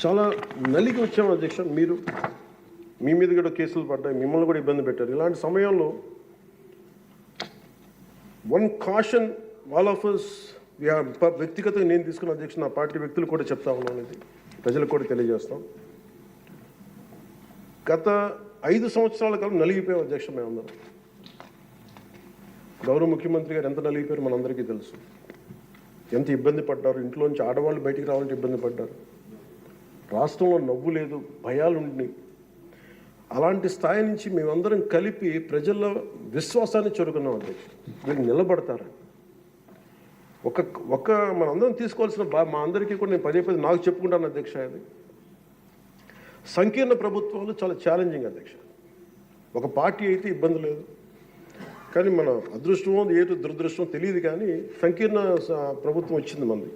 చాలా నలిగి వచ్చాము అధ్యక్ష. మీరు మీ మీద కూడా కేసులు పడ్డాయి, మిమ్మల్ని కూడా ఇబ్బంది పెట్టారు. ఇలాంటి సమయంలో one caution all of us వ్యక్తిగతంగా నేను తీసుకున్న అధ్యక్ష, నా పార్టీ వ్యక్తులు కూడా చెప్తా ఉన్నాను, ఇది ప్రజలకు కూడా తెలియజేస్తాం. గత 5 సంవత్సరాల కాలం నలిగిపోయాం అధ్యక్ష. మేమందరం గౌరవ ముఖ్యమంత్రి గారు ఎంత నలిగిపోయారు మనందరికీ తెలుసు. ఎంత ఇబ్బంది పడ్డారు, ఇంట్లోంచి ఆడవాళ్ళు బయటికి రావాలంటే ఇబ్బంది పడ్డారు. రాష్ట్రంలో నవ్వు లేదు, భయాలు ఉండి, అలాంటి స్థాయి నుంచి మేమందరం కలిపి ప్రజల విశ్వాసాన్ని చెరుకున్నాం అధ్యక్ష. వీళ్ళు నిలబడతారు. ఒక మనందరం తీసుకోవాల్సిన మా అందరికీ కూడా నేను పదే నాకు చెప్పుకుంటాను అధ్యక్ష. అది సంకీర్ణ ప్రభుత్వాలు చాలా ఛాలెంజింగ్ అధ్యక్ష. ఒక పార్టీ అయితే ఇబ్బంది లేదు, కానీ మన అదృష్టమో ఏదో దురదృష్టమో తెలియదు, కానీ సంకీర్ణ ప్రభుత్వం వచ్చింది మనది.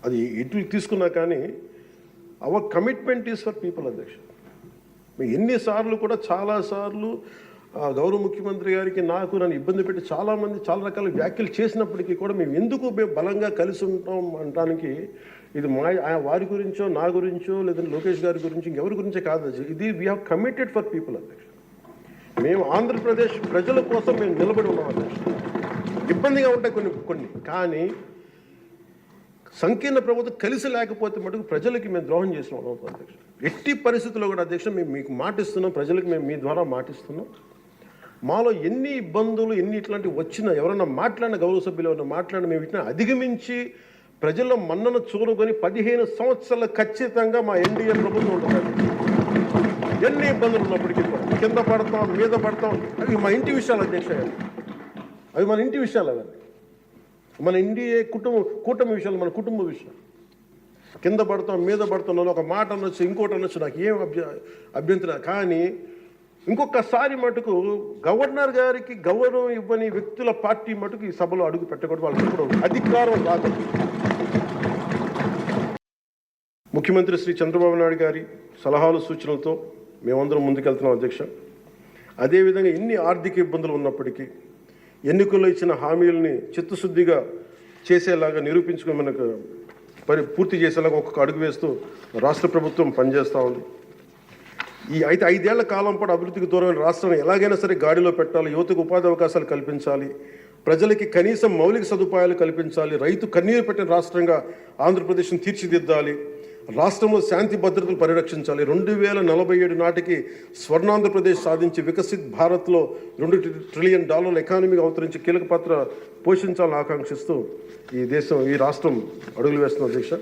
అది ఎటు తీసుకున్నా కానీ our commitment is for people అధ్యక్ష. మేము ఎన్నిసార్లు కూడా చాలాసార్లు గౌరవ ముఖ్యమంత్రి గారికి నాకు నన్ను ఇబ్బంది పెట్టి చాలామంది చాలా రకాల వ్యాఖ్యలు చేసినప్పటికీ కూడా మేము బలంగా కలిసి ఉంటాం అనడానికి ఇది వారి గురించో నా గురించో లేదంటే లోకేష్ గారి గురించి ఇంకెవరి గురించే కాదు. ఇది we have committed for people అధ్యక్ష. మేము ఆంధ్రప్రదేశ్ ప్రజల కోసం మేము నిలబడి ఉన్నాం అధ్యక్ష. ఇబ్బందిగా ఉంటాయి కొన్ని కానీ సంకీర్ణ ప్రభుత్వం కలిసి లేకపోతే మటుకు ప్రజలకి మేము ద్రోహం చేసిన వాళ్ళం అధ్యక్ష. ఎట్టి పరిస్థితుల్లో కూడా అధ్యక్ష మేము మీకు మాటిస్తున్నాం, ప్రజలకు మేము మీ ద్వారా మాటిస్తున్నాం. మాలో ఎన్ని ఇబ్బందులు ఎన్ని ఇట్లాంటివి వచ్చినా, ఎవరన్నా మాట్లాడిన గౌరవ సభ్యులు ఎవరన్నా మాట్లాడిన మేము ఇట్లా అధిగమించి ప్రజల్లో మన్నను చూరుకొని 15 సంవత్సరాలు ఖచ్చితంగా మా ఎన్డీఏ ప్రభుత్వం ఉంటుంది. ఎన్ని ఇబ్బందులు ఉన్నప్పటికీ కింద పడతాం, మీద పడతాం, అవి మా ఇంటి విషయాలు అధ్యక్ష. అవి మన ఇంటి విషయాలు, అవన్నీ మన ఎన్డీఏ కూటమి విషయాలు, మన కుటుంబ విషయాలు. కింద పడతాం, మీద పడతాం, ఒక మాట అనొచ్చు, ఇంకోటి అనొచ్చు, నాకు ఏం అభ్యంతరం. కానీ ఇంకొకసారి మటుకు గవర్నర్ గారికి గౌరవం ఇవ్వని వ్యక్తుల పార్టీ మటుకు ఈ సభలో అడుగు పెట్టకూడదు. వాళ్ళకి కూడా అధికారం రాదు. ముఖ్యమంత్రి శ్రీ చంద్రబాబు నాయుడు గారి సలహాలు సూచనలతో మేమందరం ముందుకెళ్తున్నాం అధ్యక్ష. అదేవిధంగా ఎన్ని ఆర్థిక ఇబ్బందులు ఉన్నప్పటికీ ఎన్నికల్లో ఇచ్చిన హామీలని చిత్తశుద్ధిగా చేసేలాగా నిరూపించుకుని మనకు పూర్తి చేసేలాగా ఒక్కొక్క అడుగు వేస్తూ రాష్ట్ర ప్రభుత్వం పనిచేస్తూ ఉంది. ఈ 5 ఏళ్ల కాలం పాటు అభివృద్ధికి దూరమైన రాష్ట్రాన్ని ఎలాగైనా సరే గాడిలో పెట్టాలి, యువతకు ఉపాధి అవకాశాలు కల్పించాలి, ప్రజలకి కనీసం మౌలిక సదుపాయాలు కల్పించాలి, రైతు కన్నీరు పెట్టిన రాష్ట్రంగా ఆంధ్రప్రదేశ్ను తీర్చిదిద్దాలి, రాష్ట్రంలో శాంతి భద్రతలు పరిరక్షించాలి, 2047 నాటికి స్వర్ణాంధ్రప్రదేశ్ సాధించి వికసిత్ భారత్లో $2 ట్రిలియన్ ఎకానమీగా అవతరించి కీలక పాత్ర పోషించాలని ఆకాంక్షిస్తూ ఈ రాష్ట్రం అడుగులు వేస్తున్న అధ్యక్ష.